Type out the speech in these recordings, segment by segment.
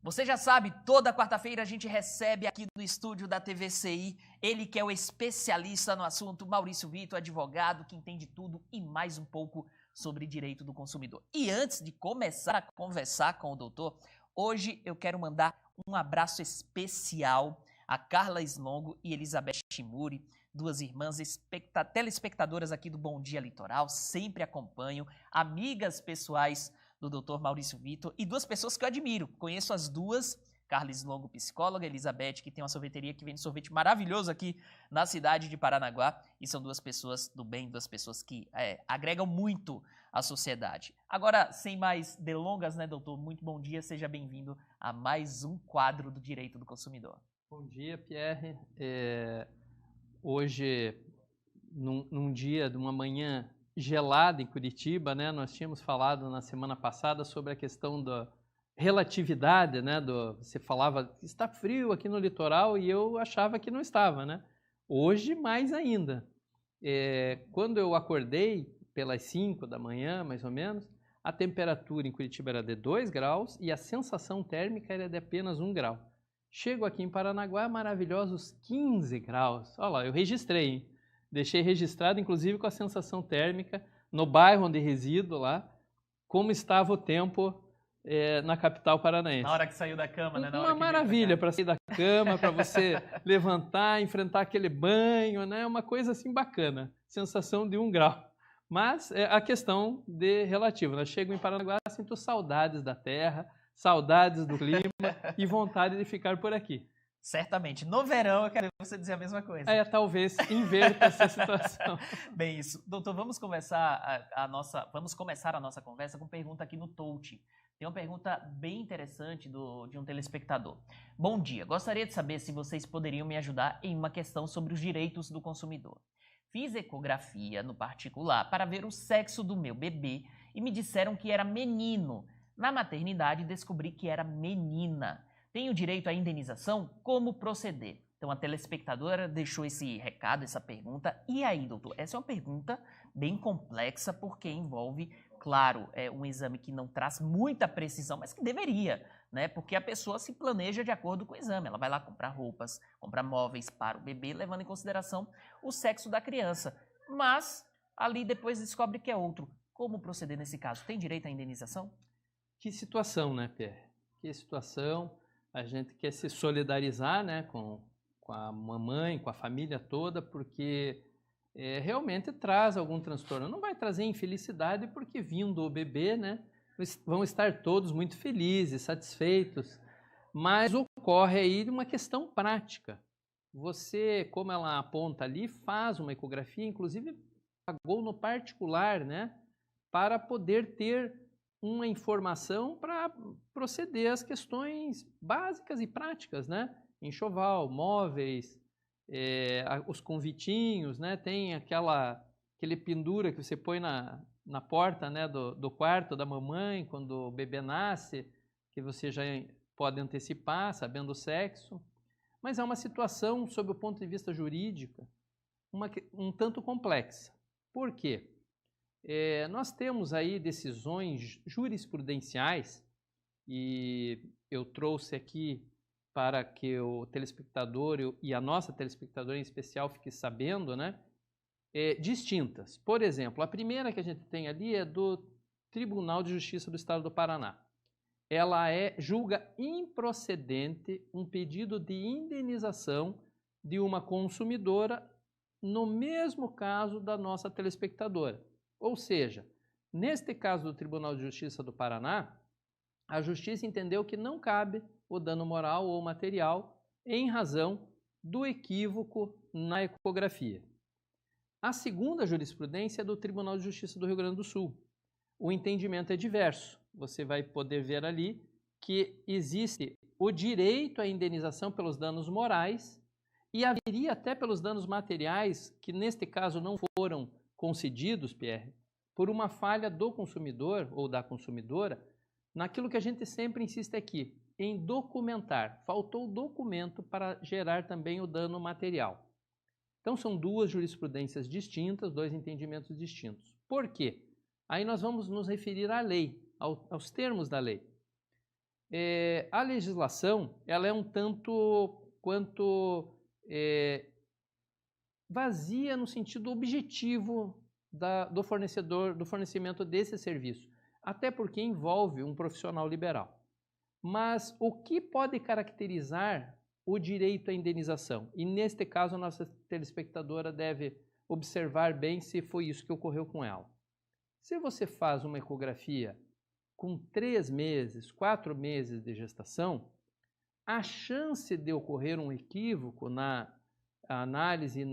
Você já sabe, toda quarta-feira a gente recebe aqui no estúdio da TVCI, ele que é o especialista no assunto, Maurício Vitor, advogado, que entende tudo e mais um pouco sobre direito do consumidor. E antes de começar a conversar com o doutor, hoje eu quero mandar um abraço especial a Carla Slongo e Elizabeth Shimuri, duas irmãs telespectadoras aqui do Bom Dia Litoral, sempre acompanham, amigas pessoais do Dr. Maurício Vitor, e duas pessoas que eu admiro. Conheço as duas, Carla Slongo, psicóloga, Elizabeth, que tem uma sorveteria que vende sorvete maravilhoso aqui na cidade de Paranaguá, e são duas pessoas do bem, duas pessoas que agregam muito à sociedade. Agora, sem mais delongas, né, doutor? Muito bom dia, seja bem-vindo a mais um quadro do Direito do Consumidor. Bom dia, Pierre. Hoje, num dia de uma manhã gelada em Curitiba, né? Nós tínhamos falado na semana passada sobre a questão da relatividade, né? Você falava que está frio aqui no litoral e eu achava que não estava, né? Hoje, mais ainda. Quando eu acordei, pelas 5 da manhã, mais ou menos, a temperatura em Curitiba era de 2 graus e a sensação térmica era de apenas 1 grau. Chego aqui em Paranaguá, maravilhosos 15 graus. Olha lá, eu registrei, hein? Deixei registrado, inclusive, com a sensação térmica, no bairro onde resido lá, como estava o tempo na capital paranaense. Na hora que saiu da cama, né? Uma maravilha para sair da cama, para você levantar, enfrentar aquele banho, né? Uma coisa assim bacana, sensação de 1 grau. Mas é a questão de relativo. Eu chego em Paranaguá, sinto saudades da terra, saudades do clima e vontade de ficar por aqui. Certamente. No verão, eu quero você dizer a mesma coisa. Talvez inverta essa situação. Bem, isso. Doutor, vamos começar a nossa conversa com pergunta aqui no Touch. Tem uma pergunta bem interessante de um telespectador. Bom dia, gostaria de saber se vocês poderiam me ajudar em uma questão sobre os direitos do consumidor. Fiz ecografia no particular para ver o sexo do meu bebê e me disseram que era menino. Na maternidade, descobri que era menina. Tenho direito à indenização? Como proceder? Então, a telespectadora deixou esse recado, essa pergunta. E aí, doutor? Essa é uma pergunta bem complexa porque envolve, claro, um exame que não traz muita precisão, mas que deveria, né? Porque a pessoa se planeja de acordo com o exame. Ela vai lá comprar roupas, comprar móveis para o bebê, levando em consideração o sexo da criança. Mas, ali depois descobre que é outro. Como proceder nesse caso? Tem direito à indenização? Que situação, né, Pierre? Que situação. A gente quer se solidarizar, né, com a mamãe, com a família toda, porque realmente traz algum transtorno. Não vai trazer infelicidade, porque vindo o bebê, né, vão estar todos muito felizes, satisfeitos, mas ocorre aí uma questão prática. Você, como ela aponta ali, faz uma ecografia, inclusive pagou no particular, né, para poder ter uma informação para proceder às questões básicas e práticas, né? Enxoval, móveis, os convitinhos, né? Tem aquele pendura que você põe na porta, né, do quarto da mamãe quando o bebê nasce, que você já pode antecipar, sabendo o sexo. Mas é uma situação, sob o ponto de vista jurídico, um tanto complexa. Por quê? Nós temos aí decisões jurisprudenciais e eu trouxe aqui para que o telespectador e a nossa telespectadora em especial fique sabendo, né, distintas. Por exemplo, a primeira que a gente tem ali é do Tribunal de Justiça do Estado do Paraná. Ela julga improcedente um pedido de indenização de uma consumidora no mesmo caso da nossa telespectadora. Ou seja, neste caso do Tribunal de Justiça do Paraná, a Justiça entendeu que não cabe o dano moral ou material em razão do equívoco na ecografia. A segunda jurisprudência é do Tribunal de Justiça do Rio Grande do Sul. O entendimento é diverso. Você vai poder ver ali que existe o direito à indenização pelos danos morais e haveria até pelos danos materiais, que neste caso não foram concedidos, Pierre, por uma falha do consumidor ou da consumidora, naquilo que a gente sempre insiste aqui, em documentar. Faltou documento para gerar também o dano material. Então são duas jurisprudências distintas, dois entendimentos distintos. Por quê? Aí nós vamos nos referir à lei, aos termos da lei. A legislação ela é um tanto quanto vazia no sentido objetivo do fornecedor, do fornecimento desse serviço, até porque envolve um profissional liberal. Mas o que pode caracterizar o direito à indenização? E neste caso a nossa telespectadora deve observar bem se foi isso que ocorreu com ela. Se você faz uma ecografia com 3 meses, 4 meses de gestação, a chance de ocorrer um equívoco na análise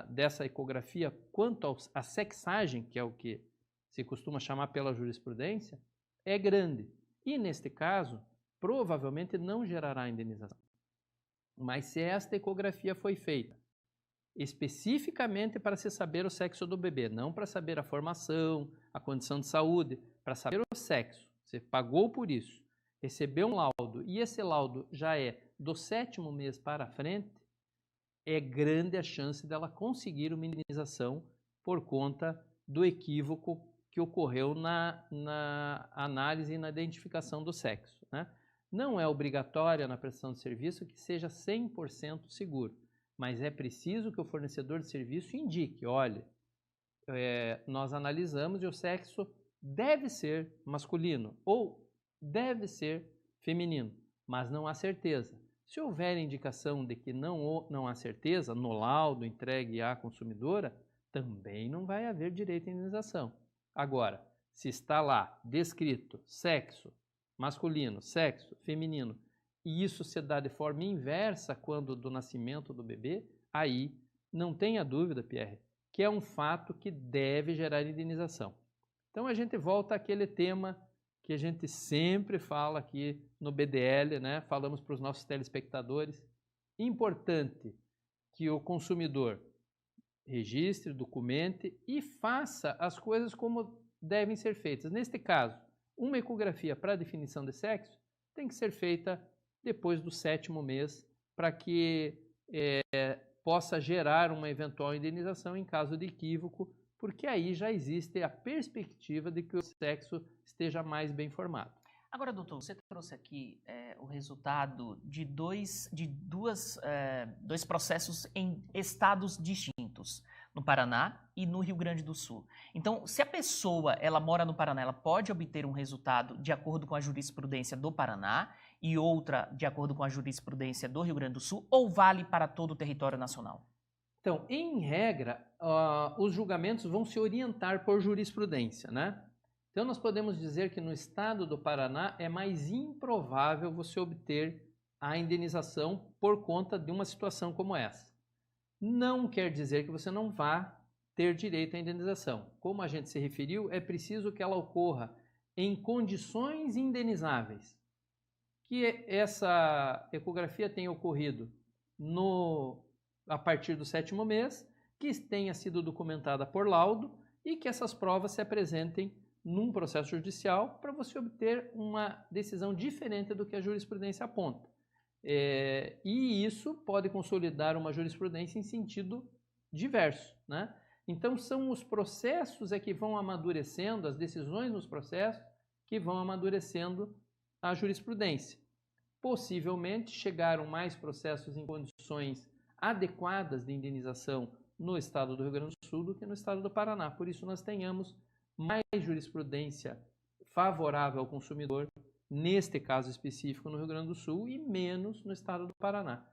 dessa ecografia quanto à sexagem, que é o que se costuma chamar pela jurisprudência, é grande. E, neste caso, provavelmente não gerará indenização. Mas se esta ecografia foi feita especificamente para se saber o sexo do bebê, não para saber a formação, a condição de saúde, para saber o sexo, você pagou por isso, recebeu um laudo e esse laudo já é do 7º mês para frente, é grande a chance dela conseguir uma indenização por conta do equívoco que ocorreu na análise e na identificação do sexo, né? Não é obrigatória na prestação de serviço que seja 100% seguro, mas é preciso que o fornecedor de serviço indique, olha, nós analisamos e o sexo deve ser masculino ou deve ser feminino, mas não há certeza. Se houver indicação de que não há certeza no laudo entregue à consumidora, também não vai haver direito à indenização. Agora, se está lá descrito sexo masculino, sexo feminino, e isso se dá de forma inversa quando do nascimento do bebê, aí não tenha dúvida, Pierre, que é um fato que deve gerar indenização. Então a gente volta àquele tema que a gente sempre fala aqui no BDL, né? Falamos para os nossos telespectadores, importante que o consumidor registre, documente e faça as coisas como devem ser feitas. Neste caso, uma ecografia para definição de sexo tem que ser feita depois do 7º mês para que possa gerar uma eventual indenização em caso de equívoco, porque aí já existe a perspectiva de que o sexo esteja mais bem formado. Agora, doutor, você trouxe aqui o resultado de dois processos em estados distintos, no Paraná e no Rio Grande do Sul. Então, se a pessoa ela mora no Paraná, ela pode obter um resultado de acordo com a jurisprudência do Paraná e outra de acordo com a jurisprudência do Rio Grande do Sul, ou vale para todo o território nacional? Então, em regra, os julgamentos vão se orientar por jurisprudência, né? Então, nós podemos dizer que no estado do Paraná é mais improvável você obter a indenização por conta de uma situação como essa. Não quer dizer que você não vá ter direito à indenização. Como a gente se referiu, é preciso que ela ocorra em condições indenizáveis. Que essa ecografia tenha ocorrido a partir do 7º mês, que tenha sido documentada por laudo e que essas provas se apresentem num processo judicial para você obter uma decisão diferente do que a jurisprudência aponta. E isso pode consolidar uma jurisprudência em sentido diverso, né? Então, são os processos que vão amadurecendo, as decisões nos processos que vão amadurecendo a jurisprudência. Possivelmente, chegaram mais processos em condições adequadas de indenização no estado do Rio Grande do Sul do que no estado do Paraná. Por isso, nós tenhamos mais jurisprudência favorável ao consumidor, neste caso específico no Rio Grande do Sul, e menos no estado do Paraná.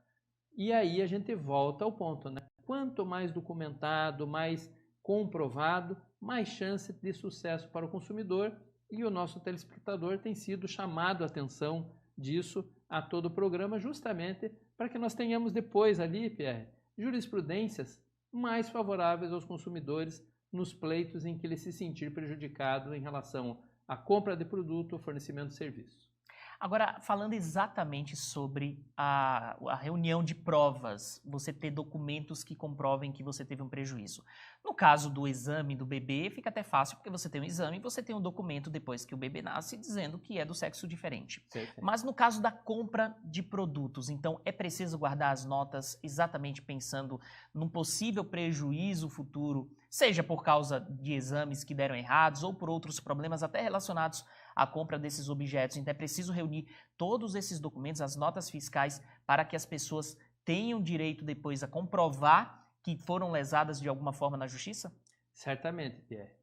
E aí a gente volta ao ponto, né? Quanto mais documentado, mais comprovado, mais chance de sucesso para o consumidor, e o nosso telespectador tem sido chamado a atenção disso a todo o programa, justamente para que nós tenhamos depois ali, Pierre, jurisprudências mais favoráveis aos consumidores nos pleitos em que ele se sentir prejudicado em relação à compra de produto ou fornecimento de serviço. Agora, falando exatamente sobre a reunião de provas, você ter documentos que comprovem que você teve um prejuízo. No caso do exame do bebê, fica até fácil, porque você tem um exame e você tem um documento depois que o bebê nasce dizendo que é do sexo diferente. Perfeito. Mas no caso da compra de produtos, então é preciso guardar as notas exatamente pensando num possível prejuízo futuro, seja por causa de exames que deram errados ou por outros problemas até relacionados à compra desses objetos. Então é preciso reunir todos esses documentos, as notas fiscais, para que as pessoas tenham direito depois a comprovar que foram lesadas de alguma forma na justiça? Certamente, Pierre.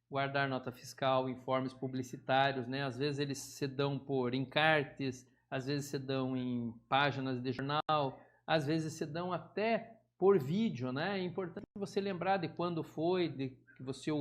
Guardar nota fiscal, informes publicitários, né? Às vezes eles se dão por encartes, às vezes se dão em páginas de jornal, às vezes se dão até por vídeo, né? É importante você lembrar de quando foi, de que você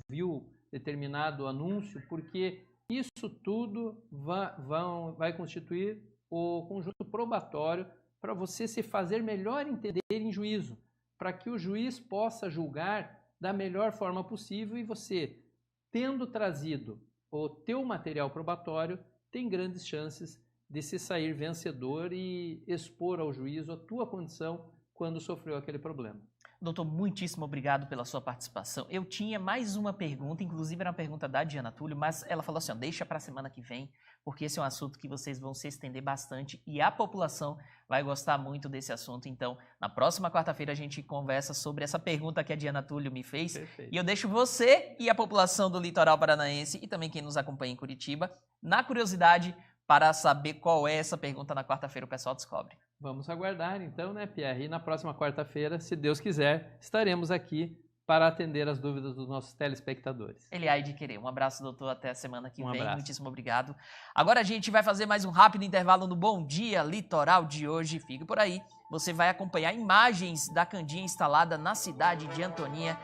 viu determinado anúncio, porque isso tudo vai constituir o conjunto probatório para você se fazer melhor entender em juízo, para que o juiz possa julgar da melhor forma possível e você, tendo trazido o teu material probatório, tem grandes chances de se sair vencedor e expor ao juízo a tua condição quando sofreu aquele problema. Doutor, muitíssimo obrigado pela sua participação. Eu tinha mais uma pergunta, inclusive era uma pergunta da Diana Túlio, mas ela falou assim, ó, deixa para a semana que vem, porque esse é um assunto que vocês vão se estender bastante e a população vai gostar muito desse assunto. Então, na próxima quarta-feira a gente conversa sobre essa pergunta que a Diana Túlio me fez. Perfeito. E eu deixo você e a população do litoral paranaense e também quem nos acompanha em Curitiba na curiosidade para saber qual é essa pergunta na quarta-feira, o pessoal descobre. Vamos aguardar então, né, Pierre? E na próxima quarta-feira, se Deus quiser, estaremos aqui para atender as dúvidas dos nossos telespectadores. Ele há de querer. Um abraço, doutor. Até a semana que vem. Abraço. Muitíssimo obrigado. Agora a gente vai fazer mais um rápido intervalo no Bom Dia Litoral de hoje. Fique por aí. Você vai acompanhar imagens da Candinha instalada na cidade de Antonina,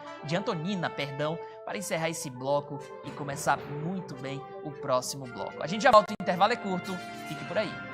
para encerrar esse bloco e começar muito bem o próximo bloco. A gente já volta, o intervalo é curto. Fique por aí.